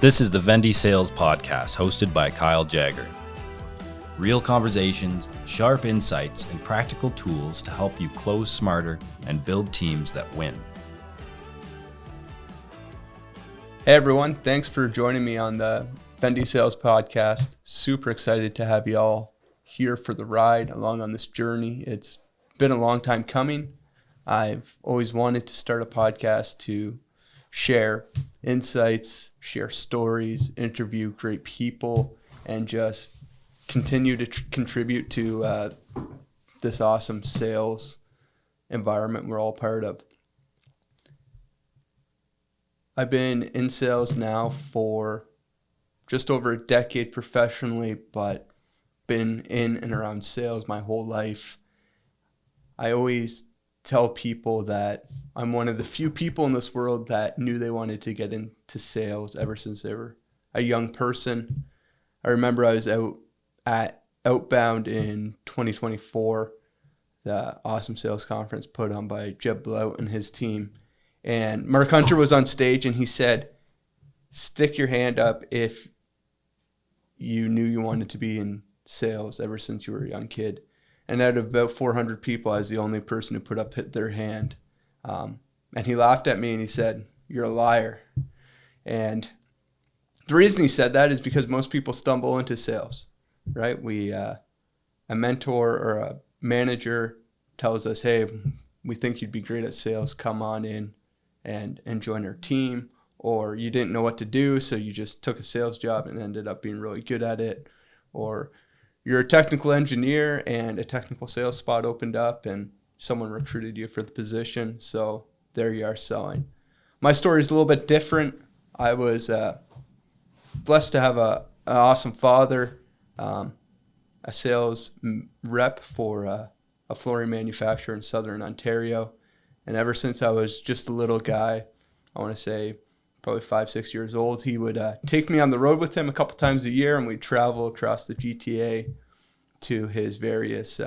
This is the Vendi Sales Podcast, hosted by Kyle Jager. Real conversations, sharp insights, and practical tools to help you close smarter and build teams that win. Hey everyone, thanks for joining me on the Vendi Sales Podcast. Super excited to have you all here for the ride along on this journey. It's been a long time coming. I've always wanted to start a podcast to share insights, share stories, interview great people, and just continue to contribute to this awesome sales environment we're all part of. I've been in sales now for just over a decade professionally, but been in and around sales my whole life. I always tell people that I'm one of the few people in this world that knew they wanted to get into sales ever since they were a young person. I remember I was out at Outbound in 2024, the awesome sales conference put on by Jeb Blout and his team. And Mark Hunter was on stage and he said, stick your hand up if you knew you wanted to be in sales ever since you were a young kid. And out of about 400 people, I was the only person who put up their hand. And he laughed at me and he said, "You're a liar." And the reason he said that is because most people stumble into sales, right? A mentor or a manager tells us, "Hey, we think you'd be great at sales. Come on in and join our team." Or you didn't know what to do, so you just took a sales job and ended up being really good at it. Or you're a technical engineer and a technical sales spot opened up and someone recruited you for the position, so there you are selling. My story is a little bit different. I was blessed to have an awesome father, a sales rep for a flooring manufacturer in southern Ontario. And ever since I was just a little guy, I want to say probably 5-6 years old, he would take me on the road with him a couple times a year, and we'd travel across the GTA to his various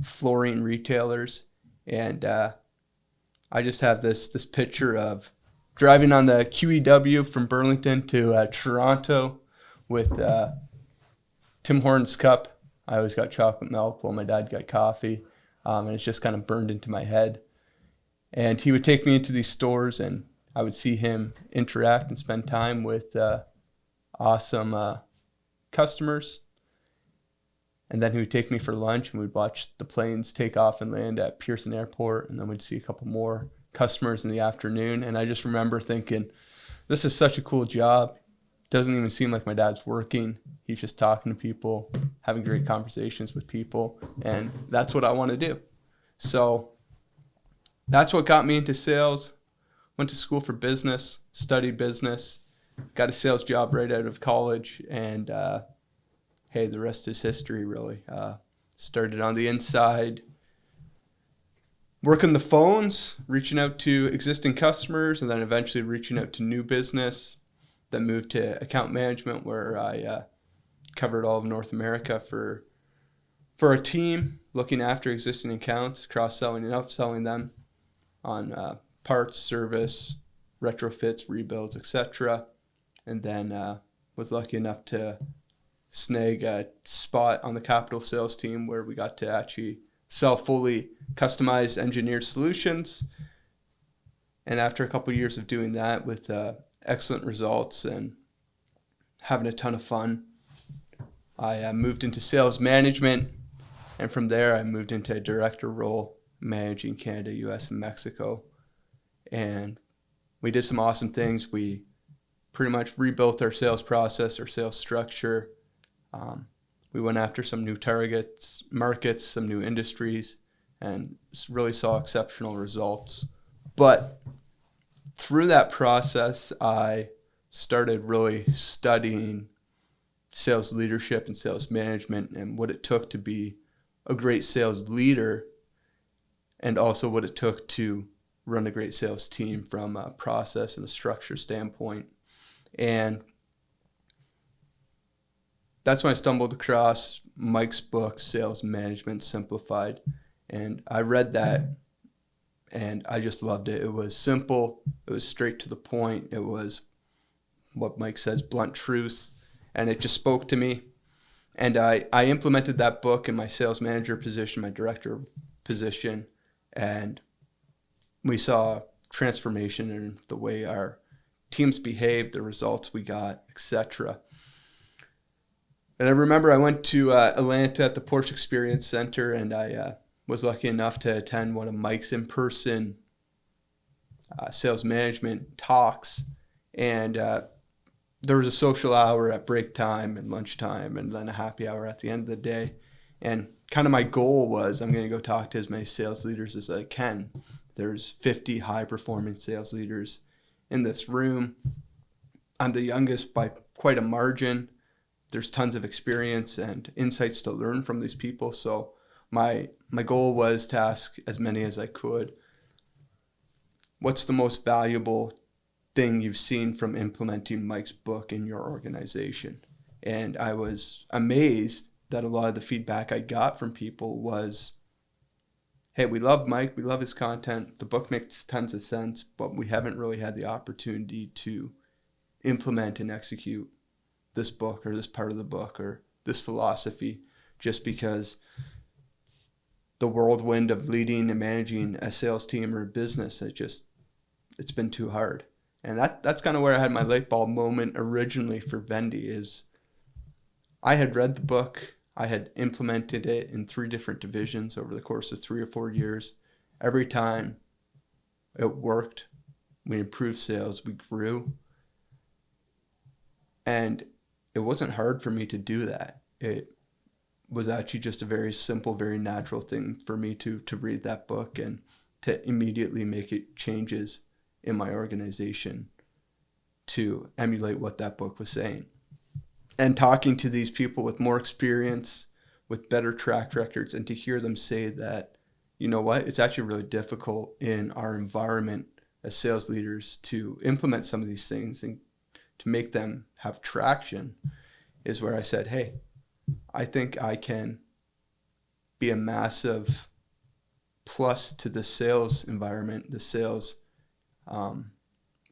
flooring retailers. And I just have this picture of driving on the QEW from Burlington to Toronto with Tim Hortons cup. I always got chocolate milk while my dad got coffee. And it's just kind of burned into my head. And he would take me into these stores and I would see him interact and spend time with awesome customers. And then he would take me for lunch and we'd watch the planes take off and land at Pearson Airport. And then we'd see a couple more customers in the afternoon. And I just remember thinking, this is such a cool job. Doesn't even seem like my dad's working. He's just talking to people, having great conversations with people. And that's what I want to do. So that's what got me into sales. Went to school for business, studied business, got a sales job right out of college. And hey, the rest is history, really. Started on the inside, working the phones, reaching out to existing customers, and then eventually reaching out to new business. Then moved to account management, where I covered all of North America for a team, looking after existing accounts, cross-selling and upselling them on parts, service, retrofits, rebuilds, etc. And then was lucky enough to snag a spot on the capital sales team where we got to actually sell fully customized engineered solutions. And after a couple of years of doing that with excellent results and having a ton of fun, I moved into sales management, and from there I moved into a director role managing Canada, US, and Mexico. And we did some awesome things. We pretty much rebuilt our sales process, our sales structure. We went after some new targets, markets, some new industries, and really saw exceptional results. But through that process, I started really studying sales leadership and sales management and what it took to be a great sales leader, and also what it took to run a great sales team from a process and a structure standpoint. And that's when I stumbled across Mike's book, Sales Management Simplified. And I read that and I just loved it. It was simple. It was straight to the point. It was what Mike says, blunt truths. And it just spoke to me. And I implemented that book in my sales manager position, my director position, and we saw transformation in the way our teams behaved, the results we got, etc. And I remember I went to Atlanta at the Porsche Experience Center, and I was lucky enough to attend one of Mike's in-person sales management talks. And there was a social hour at break time and lunchtime, and then a happy hour at the end of the day. And kind of my goal was I'm going to go talk to as many sales leaders as I can. There's 50 high-performing sales leaders in this room. I'm the youngest by quite a margin. There's tons of experience and insights to learn from these people. So my goal was to ask as many as I could, what's the most valuable thing you've seen from implementing Mike's book in your organization? And I was amazed that a lot of the feedback I got from people was, hey, we love Mike, we love his content, the book makes tons of sense, but we haven't really had the opportunity to implement and execute this book or this part of the book or this philosophy, just because the whirlwind of leading and managing a sales team or a business, it's been too hard. And that's kind of where I had my light bulb moment originally for Vendi. Is I had read the book, I had implemented it in 3 different divisions over the course of 3 or 4 years. Every time it worked, we improved sales, we grew. And it wasn't hard for me to do that. It was actually just a very simple, very natural thing for me to read that book and to immediately make it changes in my organization to emulate what that book was saying. And talking to these people with more experience, with better track records, and to hear them say that, you know what, it's actually really difficult in our environment as sales leaders to implement some of these things and to make them have traction, is where I said, hey, I think I can be a massive plus to the sales environment, the sales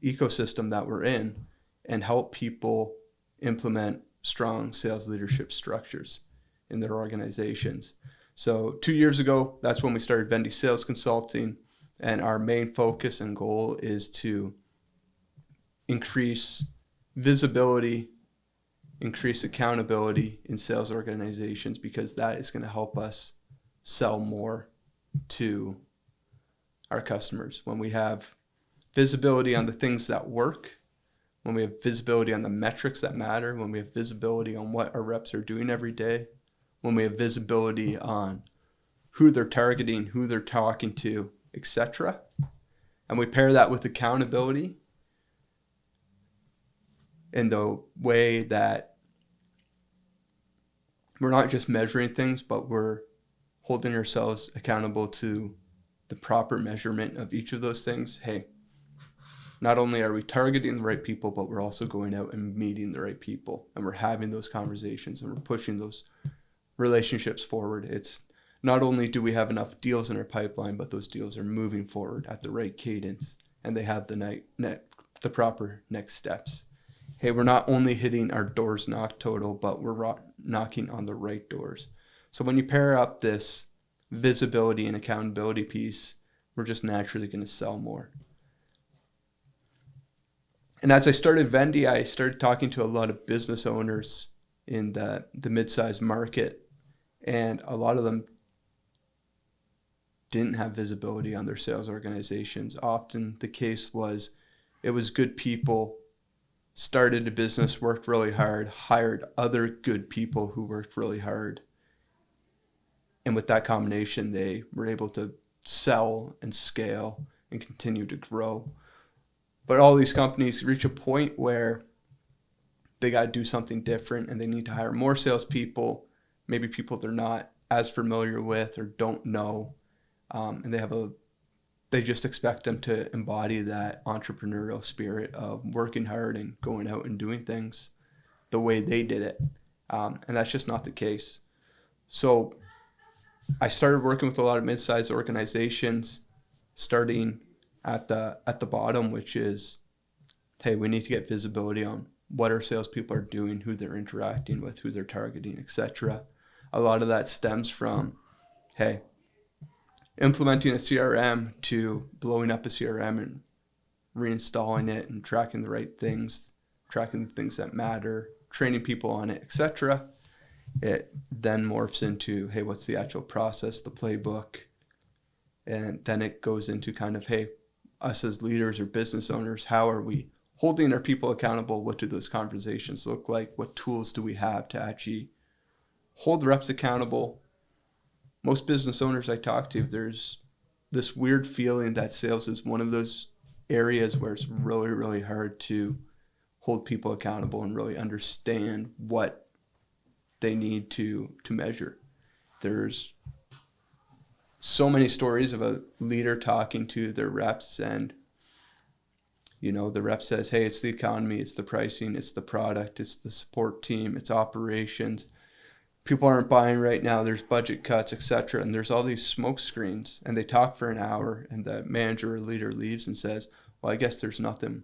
ecosystem that we're in, and help people implement strong sales leadership structures in their organizations. So 2 years ago, that's when we started Vendi Sales Consulting, and our main focus and goal is to increase visibility, increase accountability in sales organizations, because that is going to help us sell more to our customers. When we have visibility on the things that work, when we have visibility on the metrics that matter, when we have visibility on what our reps are doing every day, when we have visibility on who they're targeting, who they're talking to, etc., and we pair that with accountability in the way that we're not just measuring things, but we're holding ourselves accountable to the proper measurement of each of those things. Hey, not only are we targeting the right people, but we're also going out and meeting the right people, and we're having those conversations, and we're pushing those relationships forward. It's not only do we have enough deals in our pipeline, but those deals are moving forward at the right cadence, and they have the proper next steps. Hey, we're not only hitting our doors knocked total, but we're knocking on the right doors. So when you pair up this visibility and accountability piece, we're just naturally going to sell more. And as I started Vendi, I started talking to a lot of business owners in the mid-sized market, and a lot of them didn't have visibility on their sales organizations. Often the case was it was good people, started a business, worked really hard, hired other good people who worked really hard. And with that combination, they were able to sell and scale and continue to grow. But all these companies reach a point where they got to do something different, and they need to hire more salespeople, maybe people they're not as familiar with or don't know. And they just expect them to embody that entrepreneurial spirit of working hard and going out and doing things the way they did it. And that's just not the case. So I started working with a lot of mid-sized organizations, starting at the bottom, which is, hey, we need to get visibility on what our salespeople are doing, who they're interacting with, who they're targeting, etc. A lot of that stems from, hey, implementing a CRM to blowing up a CRM and reinstalling it and tracking the right things, tracking the things that matter, training people on it, etc. It then morphs into, hey, what's the actual process, the playbook? And then it goes into kind of, hey, us as leaders or business owners, how are we holding our people accountable? What do those conversations look like? What tools do we have to actually hold reps accountable? Most business owners I talk to, there's this weird feeling that sales is one of those areas where it's really, really hard to hold people accountable and really understand what they need to measure. There's so many stories of a leader talking to their reps, and the rep says, hey, it's the economy, it's the pricing, it's the product, it's the support team, it's operations. People aren't buying right now, there's budget cuts, etc. And there's all these smoke screens, and they talk for an hour, and the manager or leader leaves and says, well, I guess there's nothing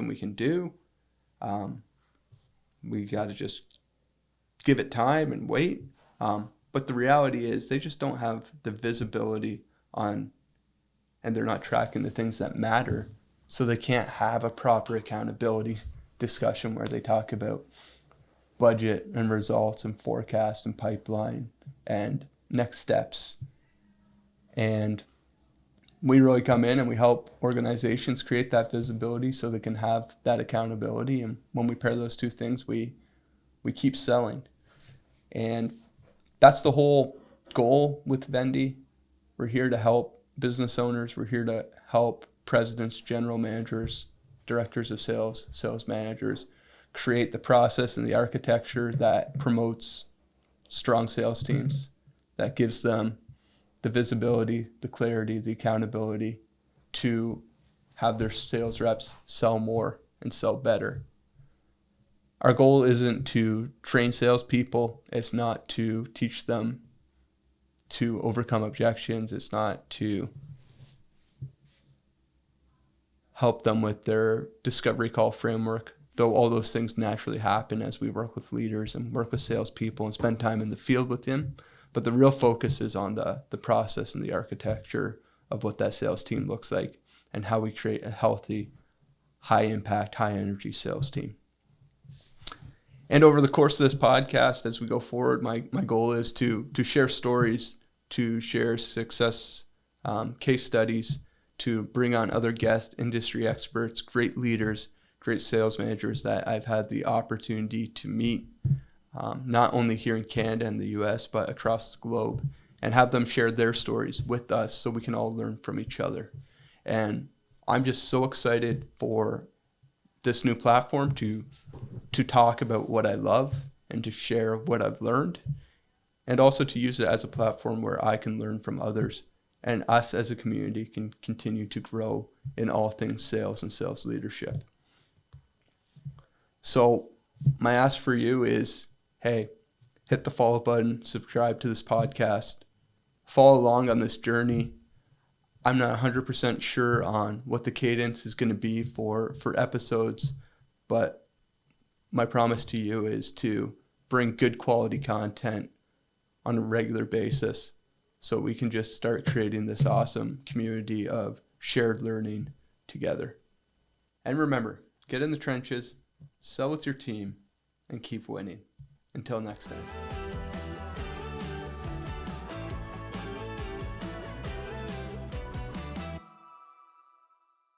we can do. We got to just give it time and wait. But the reality is they just don't have the visibility on, and they're not tracking the things that matter. So they can't have a proper accountability discussion where they talk about budget and results and forecast and pipeline and next steps. And we really come in and we help organizations create that visibility so they can have that accountability. And when we pair those two things, we keep selling. And that's the whole goal with Vendi. We're here to help business owners. We're here to help presidents, general managers, directors of sales, sales managers create the process and the architecture that promotes strong sales teams, that gives them the visibility, the clarity, the accountability to have their sales reps sell more and sell better. Our goal isn't to train salespeople. It's not to teach them to overcome objections. It's not to help them with their discovery call framework, though all those things naturally happen as we work with leaders and work with salespeople and spend time in the field with them. But the real focus is on the process and the architecture of what that sales team looks like and how we create a healthy, high-impact, high-energy sales team. And over the course of this podcast, as we go forward, my goal is to share stories, to share success case studies, to bring on other guest industry experts, great leaders, great sales managers that I've had the opportunity to meet, not only here in Canada and the US, but across the globe, and have them share their stories with us so we can all learn from each other. And I'm just so excited for this new platform to talk about what I love and to share what I've learned, and also to use it as a platform where I can learn from others and us as a community can continue to grow in all things sales and sales leadership. So my ask for you is, hey, hit the follow button, subscribe to this podcast, follow along on this journey. I'm not 100% sure on what the cadence is going to be for episodes, but my promise to you is to bring good quality content on a regular basis so we can just start creating this awesome community of shared learning together. And remember, get in the trenches, sell with your team, and keep winning. Until next time.